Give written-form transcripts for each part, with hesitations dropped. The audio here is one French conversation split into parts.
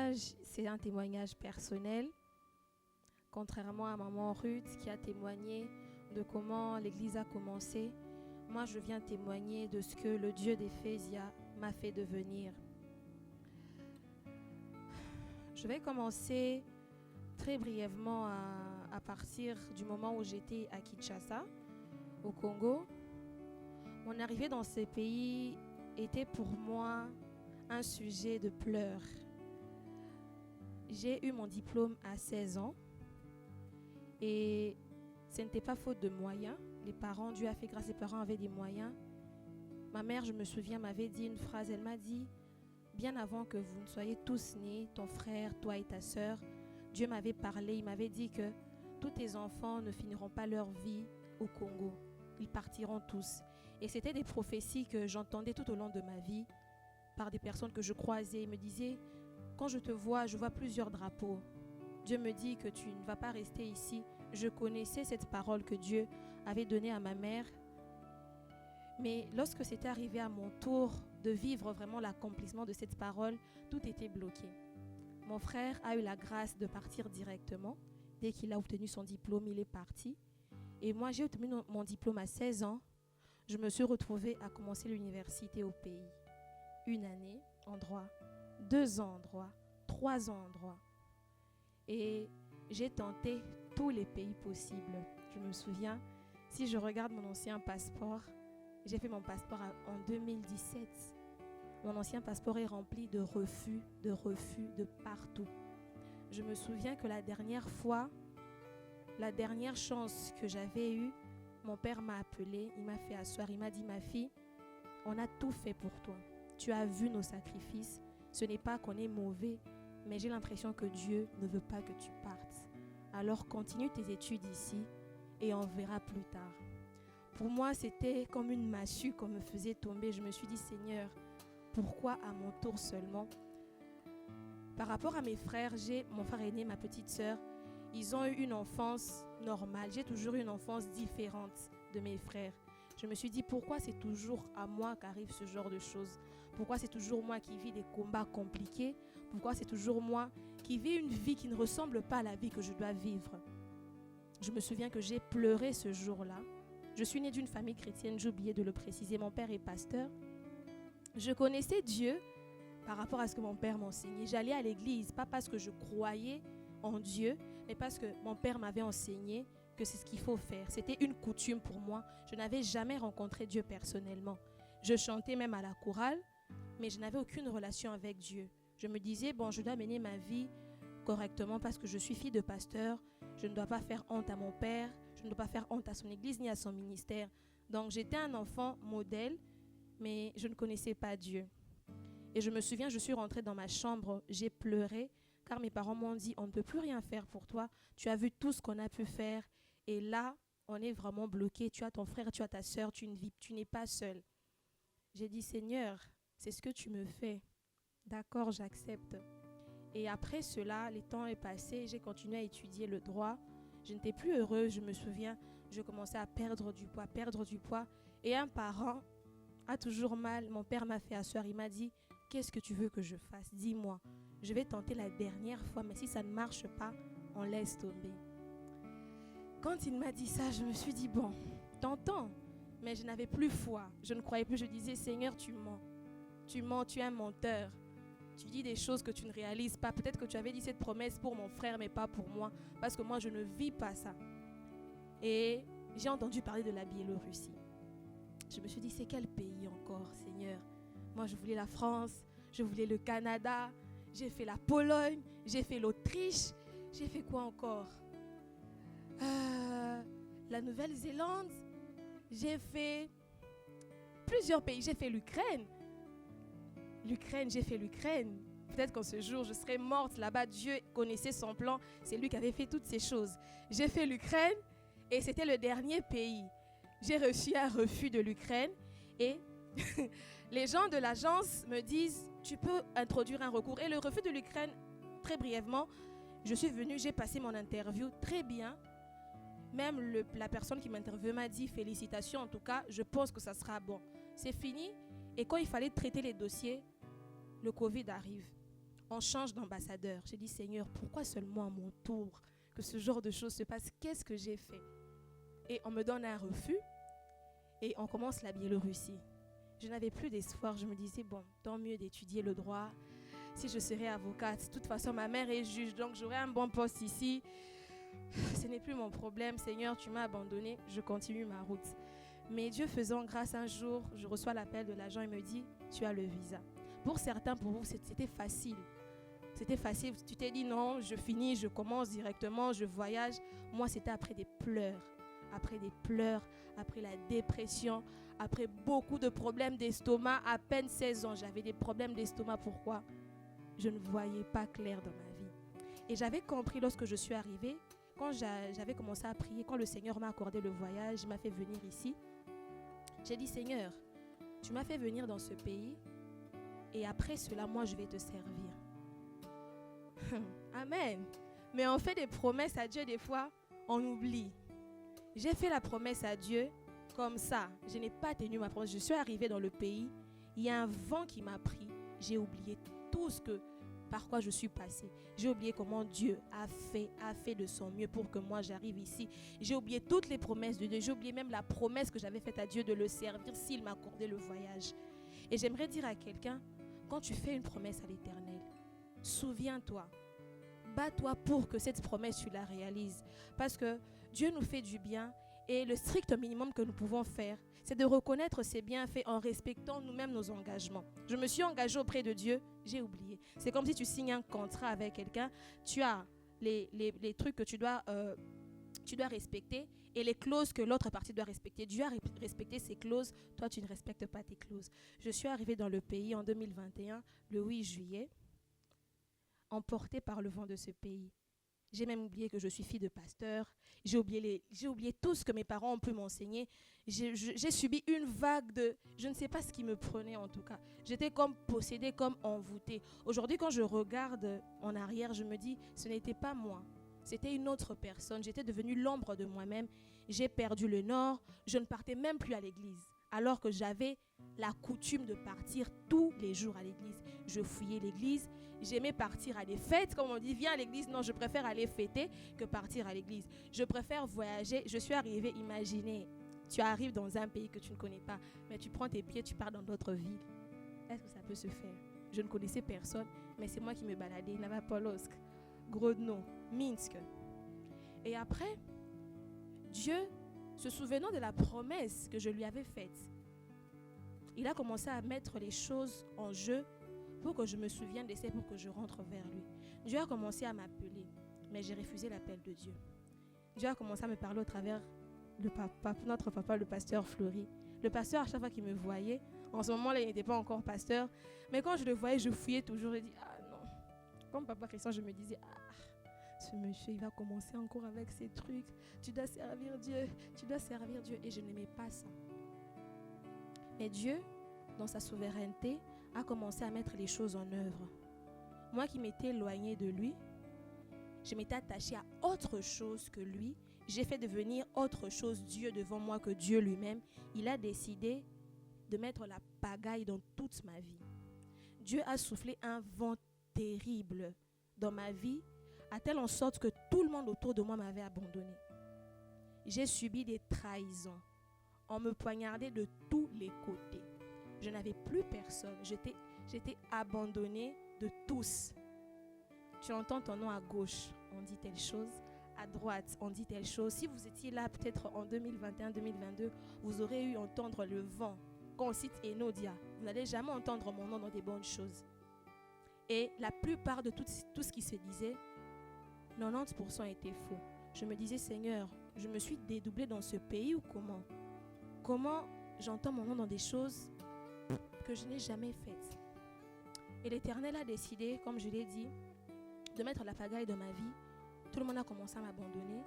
témoignage, c'est un témoignage personnel, contrairement à maman Ruth qui a témoigné de comment l'Église a commencé. Moi, je viens témoigner de ce que le Dieu d'Éphésia m'a fait devenir. Je vais commencer très brièvement à partir du moment où j'étais à Kinshasa, au Congo. Mon arrivée dans ce pays était pour moi un sujet de pleurs. J'ai eu mon diplôme à 16 ans et ce n'était pas faute de moyens. Les parents, Dieu a fait grâce, les parents avaient des moyens. Ma mère, je me souviens, m'avait dit une phrase. Elle m'a dit, bien avant que vous ne soyez tous nés, ton frère, toi et ta sœur, Dieu m'avait parlé, il m'avait dit que tous tes enfants ne finiront pas leur vie au Congo. Ils partiront tous. Et c'était des prophéties que j'entendais tout au long de ma vie par des personnes que je croisais. Ils me disaient, quand je te vois, je vois plusieurs drapeaux. Dieu me dit que tu ne vas pas rester ici. Je connaissais cette parole que Dieu avait donnée à ma mère. Mais lorsque c'était arrivé à mon tour de vivre vraiment l'accomplissement de cette parole, tout était bloqué. Mon frère a eu la grâce de partir directement. Dès qu'il a obtenu son diplôme, il est parti. Et moi, j'ai obtenu mon diplôme à 16 ans. Je me suis retrouvée à commencer l'université au pays. 1 année en droit, 2 ans en droit, 3 ans en droit. Et j'ai tenté tous les pays possibles. Je me souviens, si je regarde mon ancien passeport, j'ai fait mon passeport en 2017. Mon ancien passeport est rempli de refus de partout. Je me souviens que la dernière fois, la dernière chance que j'avais eue, mon père m'a appelé, il m'a fait asseoir, il m'a dit, ma fille, on a tout fait pour toi. Tu as vu nos sacrifices. Ce n'est pas qu'on est mauvais, mais j'ai l'impression que Dieu ne veut pas que tu partes. Alors continue tes études ici et on verra plus tard. Pour moi, c'était comme une massue qu'on me faisait tomber. Je me suis dit, Seigneur, pourquoi à mon tour seulement? Par rapport à mes frères, j'ai mon frère aîné, ma petite sœur, ils ont eu une enfance normale. J'ai toujours eu une enfance différente de mes frères. Je me suis dit, pourquoi c'est toujours à moi qu'arrive ce genre de choses? Pourquoi c'est toujours moi qui vis des combats compliqués? Pourquoi c'est toujours moi qui vis une vie qui ne ressemble pas à la vie que je dois vivre? Je me souviens que j'ai pleuré ce jour-là. Je suis née d'une famille chrétienne, j'ai oublié de le préciser. Mon père est pasteur. Je connaissais Dieu par rapport à ce que mon père m'enseignait. J'allais à l'église, pas parce que je croyais en Dieu, mais parce que mon père m'avait enseigné que c'est ce qu'il faut faire. C'était une coutume pour moi. Je n'avais jamais rencontré Dieu personnellement. Je chantais même à la chorale, mais je n'avais aucune relation avec Dieu. Je me disais, bon, je dois mener ma vie correctement parce que je suis fille de pasteur. Je ne dois pas faire honte à mon père. Je ne dois pas faire honte à son église ni à son ministère. Donc, j'étais un enfant modèle, mais je ne connaissais pas Dieu. Et je me souviens, je suis rentrée dans ma chambre, j'ai pleuré, car mes parents m'ont dit, on ne peut plus rien faire pour toi. Tu as vu tout ce qu'on a pu faire. Et là, on est vraiment bloqué. Tu as ton frère, tu as ta sœur, tu n'es pas seul. J'ai dit, Seigneur, c'est ce que tu me fais. D'accord, j'accepte. Et après cela, le temps est passé, j'ai continué à étudier le droit. Je n'étais plus heureuse, je me souviens, je commençais à perdre du poids. Et un parent a toujours mal. Mon père m'a fait asseoir, il m'a dit, qu'est-ce que tu veux que je fasse? Dis-moi, je vais tenter la dernière fois, mais si ça ne marche pas, on laisse tomber. Quand il m'a dit ça, je me suis dit, bon, t'entends, mais je n'avais plus foi. Je ne croyais plus, je disais, Seigneur, tu mens. Tu mens, tu es un menteur. Tu dis des choses que tu ne réalises pas. Peut-être que tu avais dit cette promesse pour mon frère, mais pas pour moi. Parce que moi, je ne vis pas ça. Et j'ai entendu parler de la Biélorussie. Je me suis dit, c'est quel pays encore, Seigneur? Moi, je voulais la France, je voulais le Canada, j'ai fait la Pologne, j'ai fait l'Autriche, j'ai fait quoi encore? La Nouvelle-Zélande, j'ai fait plusieurs pays, j'ai fait l'Ukraine. J'ai fait l'Ukraine. Peut-être qu'en ce jour, je serais morte là-bas. Dieu connaissait son plan. C'est lui qui avait fait toutes ces choses. J'ai fait l'Ukraine et c'était le dernier pays. J'ai reçu un refus de l'Ukraine et les gens de l'agence me disent, tu peux introduire un recours. Et le refus de l'Ukraine, très brièvement, je suis venue, j'ai passé mon interview très bien. Même la personne qui m'interviewait m'a dit, félicitations, en tout cas, je pense que ça sera bon. C'est fini. Et quand il fallait traiter les dossiers, le Covid arrive. on change d'ambassadeur. J'ai dit, Seigneur, pourquoi seulement à mon tour que ce genre de choses se passe? Qu'est-ce que j'ai fait? Et on me donne un refus et on commence la Biélorussie. Je n'avais plus d'espoir. Je me disais, bon, tant mieux d'étudier le droit. Si je serais avocate, de toute façon, ma mère est juge, donc j'aurai un bon poste ici. Ce n'est plus mon problème. Seigneur, tu m'as abandonné. Je continue ma route. Mais Dieu faisant grâce, un jour, je reçois l'appel de l'agent. Il me dit, tu as le visa. Pour certains, pour vous, c'était facile. C'était facile. Tu t'es dit, non, je finis, je commence directement, je voyage. Moi, c'était après des pleurs. Après des pleurs, après la dépression, après beaucoup de problèmes d'estomac. À peine 16 ans, j'avais des problèmes d'estomac. Pourquoi? Je ne voyais pas clair dans ma vie. Et j'avais compris lorsque je suis arrivée, quand j'avais commencé à prier, quand le Seigneur m'a accordé le voyage, il m'a fait venir ici. J'ai dit, Seigneur, tu m'as fait venir dans ce pays et après cela, moi, je vais te servir. Amen. Mais on fait des promesses à Dieu, des fois, on oublie. J'ai fait la promesse à Dieu comme ça. Je n'ai pas tenu ma promesse. Je suis arrivée dans le pays. Il y a un vent qui m'a pris. J'ai oublié tout par quoi je suis passée. J'ai oublié comment Dieu a fait de son mieux pour que moi j'arrive ici. J'ai oublié toutes les promesses de Dieu. J'ai oublié même la promesse que j'avais faite à Dieu de le servir s'il m'accordait le voyage. Et j'aimerais dire à quelqu'un, quand tu fais une promesse à l'Éternel, souviens-toi, bats-toi pour que cette promesse tu la réalises. Parce que Dieu nous fait du bien et le strict minimum que nous pouvons faire, c'est de reconnaître ses bienfaits en respectant nous-mêmes nos engagements. Je me suis engagée auprès de Dieu, j'ai oublié. C'est comme si tu signes un contrat avec quelqu'un, tu as les trucs que tu dois respecter et les clauses que l'autre partie doit respecter. Dieu a respecté ses clauses, toi tu ne respectes pas tes clauses. Je suis arrivée dans le pays en 2021, le 8 juillet, emportée par le vent de ce pays. J'ai même oublié que je suis fille de pasteur. J'ai oublié tout ce que mes parents ont pu m'enseigner. J'ai subi une vague de... Je ne sais pas ce qui me prenait en tout cas. J'étais comme possédée, comme envoûtée. Aujourd'hui, quand je regarde en arrière, je me dis, ce n'était pas moi. C'était une autre personne. J'étais devenue l'ombre de moi-même. J'ai perdu le nord. Je ne partais même plus à l'église. Alors que j'avais la coutume de partir tous les jours à l'église. Je fouillais l'église. J'aimais partir à des fêtes. Comme on dit, viens à l'église. Non, je préfère aller fêter que partir à l'église. Je préfère voyager. Je suis arrivée, imaginez, tu arrives dans un pays que tu ne connais pas, mais tu prends tes pieds, tu pars dans d'autres villes. Est-ce que ça peut se faire? Je ne connaissais personne, mais c'est moi qui me baladais. Novopolotsk, Grodno, Minsk. Et après, Dieu, se souvenant de la promesse que je lui avais faite, il a commencé à mettre les choses en jeu pour que je me souvienne de ça, pour que je rentre vers lui. Dieu a commencé à m'appeler, mais j'ai refusé l'appel de Dieu. Dieu a commencé à me parler au travers de notre papa, le pasteur Fleury. Le pasteur, à chaque fois qu'il me voyait, en ce moment-là, il n'était pas encore pasteur, mais quand je le voyais, je fouillais toujours et dis, ah non. Comme papa Christian, je me disais, ah, ce monsieur, il va commencer encore avec ses trucs. Tu dois servir Dieu, tu dois servir Dieu. Et je n'aimais pas ça. Mais Dieu, dans sa souveraineté, a commencé à mettre les choses en œuvre. Moi qui m'étais éloignée de lui, je m'étais attachée à autre chose que lui. J'ai fait devenir autre chose Dieu devant moi que Dieu lui-même. Il a décidé de mettre la pagaille dans toute ma vie. Dieu a soufflé un vent terrible dans ma vie, à telle en sorte que tout le monde autour de moi m'avait abandonné. J'ai subi des trahisons. On me poignardait de tous les côtés. Je n'avais plus personne. J'étais abandonnée de tous. Tu entends ton nom à gauche, on dit telle chose. À droite, on dit telle chose. Si vous étiez là peut-être en 2021-2022, vous aurez eu entendre le vent. Quand on cite Enodia, vous n'allez jamais entendre mon nom dans des bonnes choses. Et la plupart de tout ce qui se disait, 90% était faux. Je me disais, Seigneur, je me suis dédoublée dans ce pays ou comment? Comment j'entends mon nom dans des choses que je n'ai jamais faites? Et l'Éternel a décidé, comme je l'ai dit, de mettre la pagaille dans ma vie. Tout le monde a commencé à m'abandonner.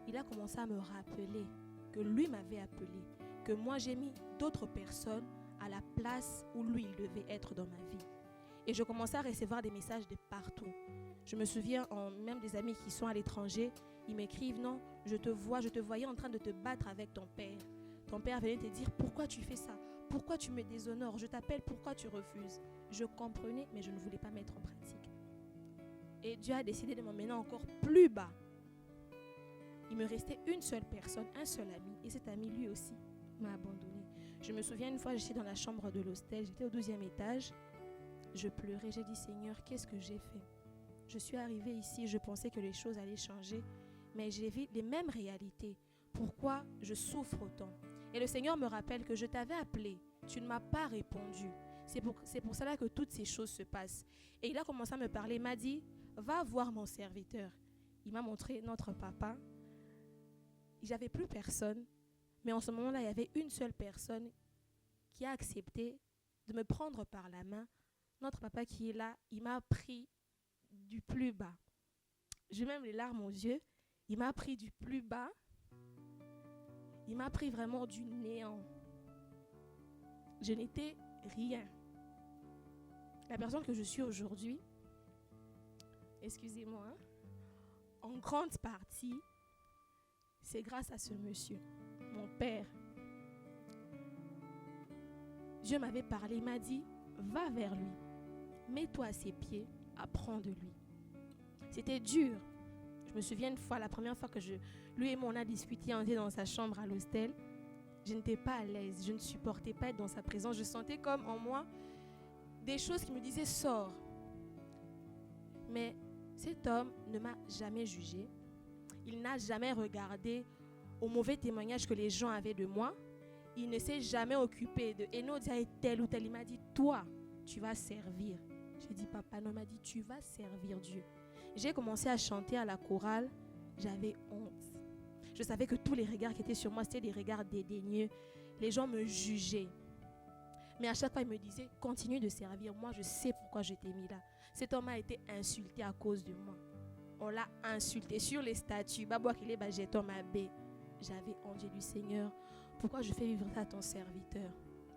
Il a commencé à me rappeler que lui m'avait appelé, que moi j'ai mis d'autres personnes à la place où lui il devait être dans ma vie. Et je commençais à recevoir des messages de partout. Je me souviens, même des amis qui sont à l'étranger, ils m'écrivent, non, je te voyais en train de te battre avec ton père. Ton père venait te dire, pourquoi tu fais ça? Pourquoi tu me déshonores? Je t'appelle, pourquoi tu refuses? Je comprenais, mais je ne voulais pas mettre en pratique. Et Dieu a décidé de m'emmener encore plus bas. Il me restait une seule personne, un seul ami. Et cet ami, lui aussi, m'a abandonné. Je me souviens une fois, j'étais dans la chambre de l'hostel, j'étais au 12e étage. Je pleurais, j'ai dit, Seigneur, qu'est-ce que j'ai fait? Je suis arrivée ici, je pensais que les choses allaient changer, mais j'ai vu les mêmes réalités. Pourquoi je souffre autant? Et le Seigneur me rappelle que je t'avais appelé, tu ne m'as pas répondu. C'est pour cela que toutes ces choses se passent. Et il a commencé à me parler, il m'a dit, va voir mon serviteur. Il m'a montré notre papa. J'avais plus personne, mais en ce moment-là, il y avait une seule personne qui a accepté de me prendre par la main. Notre papa qui est là, il m'a pris du plus bas. J'ai même les larmes aux yeux. Il m'a pris du plus bas. Il m'a pris vraiment du néant. Je n'étais rien. La personne que je suis aujourd'hui, excusez-moi, en grande partie, c'est grâce à ce monsieur, mon père. Dieu m'avait parlé, il m'a dit, va vers lui, mets-toi à ses pieds, apprends de lui. C'était dur. Je me souviens une fois, la première fois que lui et moi on a discuté, on était dans sa chambre à l'hostel, je n'étais pas à l'aise, je ne supportais pas être dans sa présence. Je sentais comme en moi des choses qui me disaient sors. Mais cet homme ne m'a jamais jugé. Il n'a jamais regardé au mauvais témoignage que les gens avaient de moi. Il ne s'est jamais occupé de Enodia est tel ou tel. Il m'a dit, toi, tu vas servir. J'ai dit, papa, non, il m'a dit, tu vas servir Dieu. J'ai commencé à chanter à la chorale. J'avais honte. Je savais que tous les regards qui étaient sur moi, c'était des regards dédaigneux. Les gens me jugeaient. Mais à chaque fois, il me disait, continue de servir. Moi, je sais pourquoi je t'ai mis là. Cet homme a été insulté à cause de moi. On l'a insulté sur les statues. J'avais honte du Seigneur. Pourquoi je fais vivre ça à ton serviteur?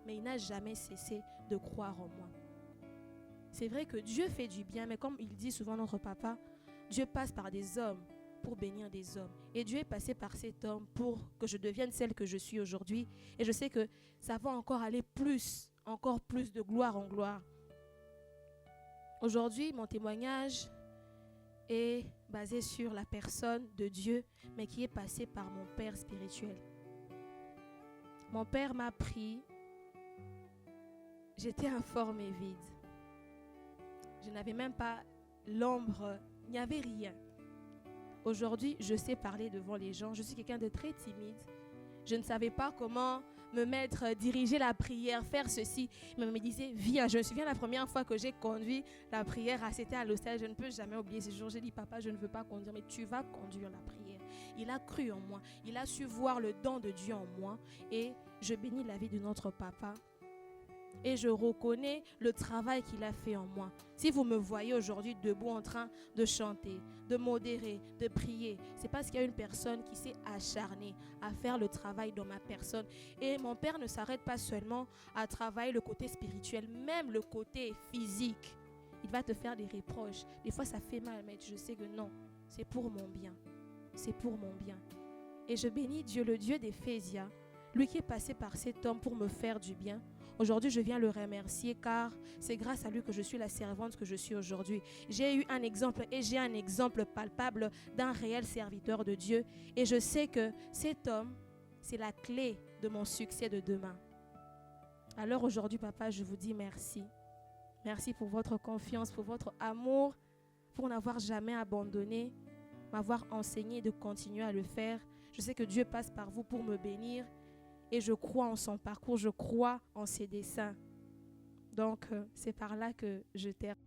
Mais il n'a jamais cessé de croire en moi. C'est vrai que Dieu fait du bien, mais comme il dit souvent notre papa, Dieu passe par des hommes pour bénir des hommes. Et Dieu est passé par cet homme pour que je devienne celle que je suis aujourd'hui. Et je sais que ça va encore aller plus, encore plus de gloire en gloire. Aujourd'hui, mon témoignage est basé sur la personne de Dieu, mais qui est passée par mon père spirituel. Mon père m'a pris, j'étais informe et vide. Je n'avais même pas l'ombre, il n'y avait rien. Aujourd'hui, je sais parler devant les gens. Je suis quelqu'un de très timide. Je ne savais pas comment me mettre, diriger la prière, faire ceci. Mais me disait, viens. Je me souviens la première fois que j'ai conduit la prière, c'était à l'hostel. Je ne peux jamais oublier ce jour. J'ai dit, papa, je ne veux pas conduire, mais tu vas conduire la prière. Il a cru en moi. Il a su voir le don de Dieu en moi. Et je bénis la vie de notre papa. Et je reconnais le travail qu'il a fait en moi. Si vous me voyez aujourd'hui debout en train de chanter, de modérer, de prier, c'est parce qu'il y a une personne qui s'est acharnée à faire le travail dans ma personne. Et mon père ne s'arrête pas seulement à travailler le côté spirituel, même le côté physique. Il va te faire des reproches. Des fois, ça fait mal, mais je sais que non, c'est pour mon bien. C'est pour mon bien. Et je bénis Dieu, le Dieu d'Éphésia, lui qui est passé par cet homme pour me faire du bien. Aujourd'hui, je viens le remercier car c'est grâce à lui que je suis la servante que je suis aujourd'hui. J'ai eu un exemple et j'ai un exemple palpable d'un réel serviteur de Dieu. Et je sais que cet homme, c'est la clé de mon succès de demain. Alors aujourd'hui, papa, je vous dis merci. Merci pour votre confiance, pour votre amour, pour n'avoir jamais abandonné, m'avoir enseigné de continuer à le faire. Je sais que Dieu passe par vous pour me bénir. Et je crois en son parcours, je crois en ses desseins. Donc, c'est par là que je termine.